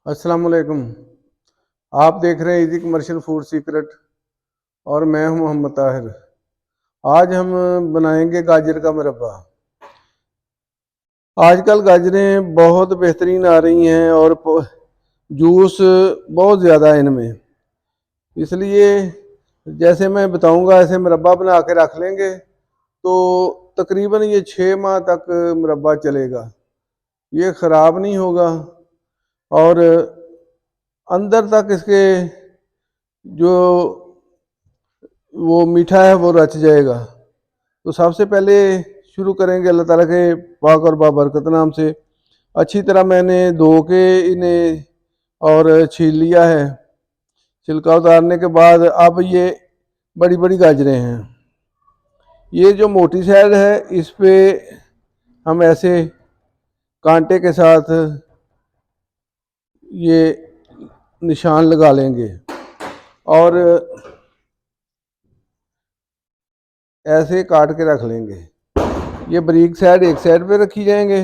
अस्सलाम वालेकुम। आप देख रहे हैं इजी कमर्शियल फूड सीक्रेट और मैं हूं मोहम्मद ताहिर। आज हम बनाएंगे गाजर का मुरब्बा। आजकल गाजरें बहुत बेहतरीन आ रही हैं और जूस बहुत ज़्यादा है इनमें, इसलिए जैसे मैं बताऊंगा ऐसे मुरब्बा बना के रख लेंगे तो तकरीबन ये 6 माह तक मुरब्बा चलेगा। ये ख़राब नहीं होगा और अंदर तक इसके जो वो मीठा है वो रच जाएगा। तो सबसे पहले शुरू करेंगे अल्लाह ताला के पाक और बाबरकत नाम से। अच्छी तरह मैंने धो के इन्हें और छील लिया है। छिलका उतारने के बाद अब ये बड़ी बड़ी गाजरें हैं। ये जो मोटी साइड है इस पे हम ऐसे कांटे के साथ ये निशान लगा लेंगे और ऐसे काट के रख लेंगे। ये बारीक साइड एक साइड पे रखी जाएंगे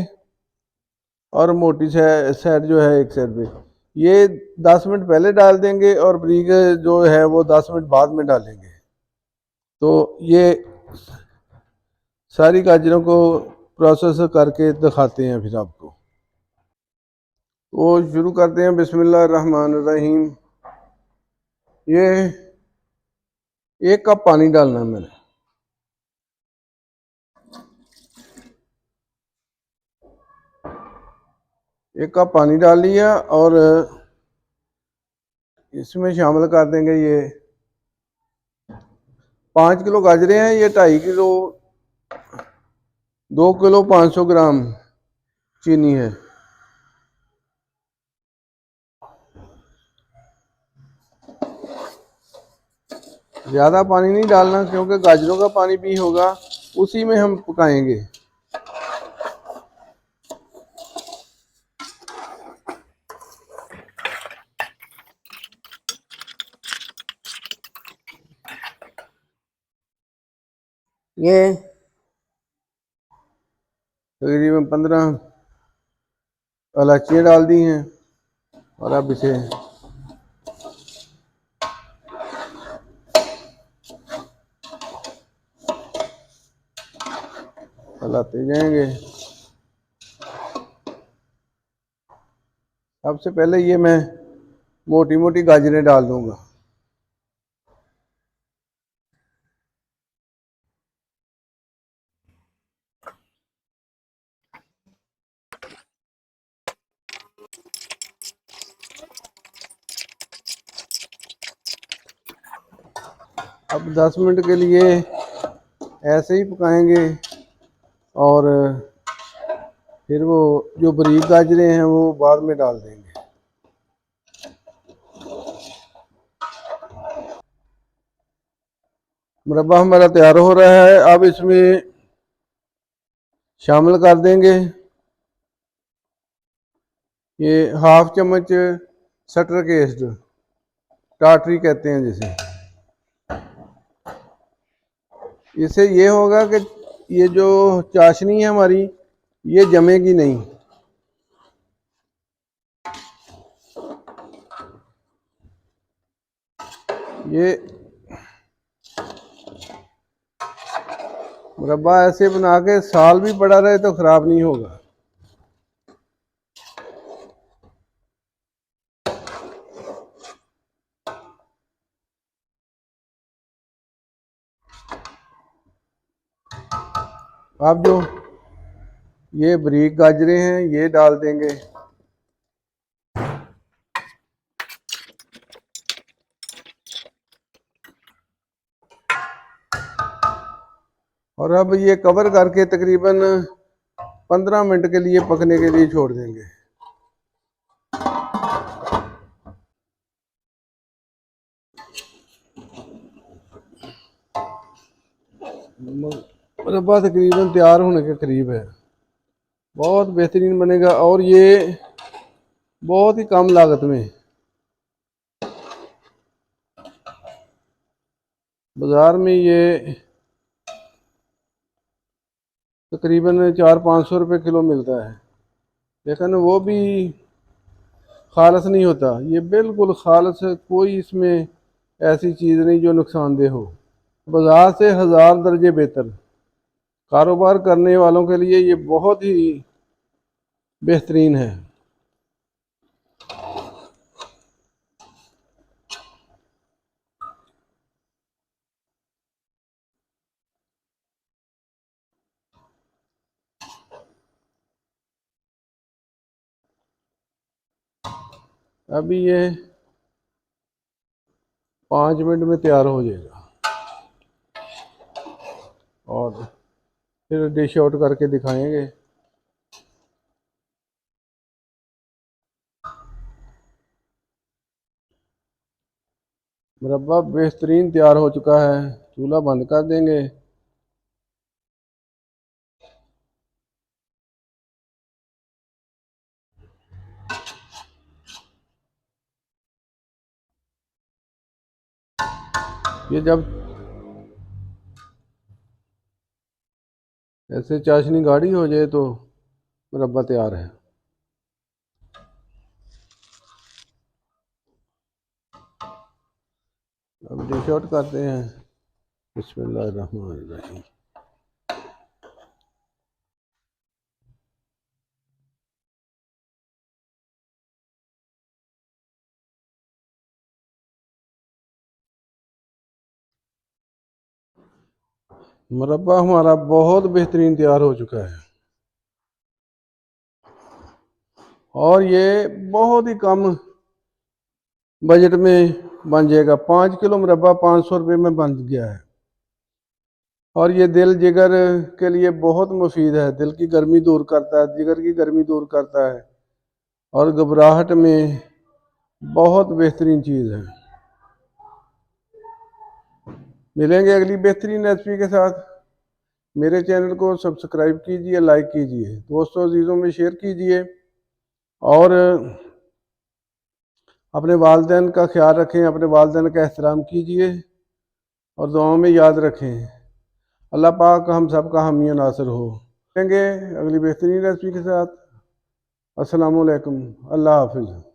और मोटी साइड जो है एक साइड पे। ये 10 मिनट पहले डाल देंगे और बारीक जो है वो 10 मिनट बाद में डालेंगे। तो ये सारी गाजरों को प्रोसेस करके दिखाते हैं फिर आपको। वो शुरू करते हैं। बिस्मिल्लाह रहमान रहीम। ये 1 कप पानी डालना है मैंने। एक कप पानी डाल लिया और इसमें शामिल कर देंगे ये 5 किलो गाजरें हैं। ये 2.5 किलो 2 किलो 500 ग्राम चीनी है। ज़्यादा पानी नहीं डालना क्योंकि गाजरों का पानी भी होगा, उसी में हम पकाएंगे। ये तकरीबन 15 इलायचियाँ डाल दी हैं और अब इसे चलाते जाएंगे। सबसे पहले ये मैं मोटी मोटी गाजरें डाल दूंगा। अब 10 मिनट के लिए ऐसे ही पकाएंगे और फिर वो जो बारीक गाजरें हैं वो बाद में डाल देंगे। मुरब्बा हमारा तैयार हो रहा है। अब इसमें शामिल कर देंगे ये हाफ चम्मच सटर केस्ट, टाटरी कहते हैं जिसे। इससे ये होगा कि ये जो चाशनी है हमारी ये जमेगी नहीं। ये मुरब्बा ऐसे बना के साल भी पड़ा रहे तो ख़राब नहीं होगा। अब जो ये बारीक गाजरें हैं ये डाल देंगे। और अब ये कवर करके तकरीबन 15 मिनट के लिए पकने के लिए छोड़ देंगे। मुरब्बा तकरीबन तैयार होने के करीब है। बहुत बेहतरीन बनेगा और ये बहुत ही कम लागत में। बाज़ार में ये तकरीबन 400-500 रुपये किलो मिलता है, लेकिन वो भी खालस नहीं होता, ये बिल्कुल खालस है, कोई इसमें ऐसी चीज़ नहीं जो नुकसानदेह हो। बाजार से 1000 दर्जे बेहतर। कारोबार करने वालों के लिए ये बहुत ही बेहतरीन है। अभी ये 5 मिनट में तैयार हो जाएगा और फिर डिश आउट करके दिखाएंगे। मुरब्बा बेहतरीन तैयार हो चुका है, चूल्हा बंद कर देंगे। ये जब ऐसे चाशनी गाढ़ी हो जाए तो मुरब्बा तैयार है। अब डिश आउट करते हैं। बिस्मिल्लाहिर्रहमानिर्रहीम। मुरब्बा हमारा बहुत बेहतरीन तैयार हो चुका है और ये बहुत ही कम बजट में बन जाएगा। 5 किलो मुरब्बा 500 रुपये में बन गया है और ये दिल जिगर के लिए बहुत मुफीद है। दिल की गर्मी दूर करता है, जिगर की गर्मी दूर करता है और घबराहट में बहुत बेहतरीन चीज़ है। मिलेंगे अगली बेहतरीन रेसिपी के साथ। मेरे चैनल को सब्सक्राइब कीजिए, लाइक कीजिए, दोस्तों अजीज़ों में शेयर कीजिए और अपने वालिदैन का ख्याल रखें, अपने वालिदैन का एहतराम कीजिए और दुआओं में याद रखें। अल्लाह पाक हम सब का हामी नासिर हो। मिलेंगे अगली बेहतरीन रेसिपी के साथ। अस्सलामु अलैकुम, अल्लाह हाफिज़।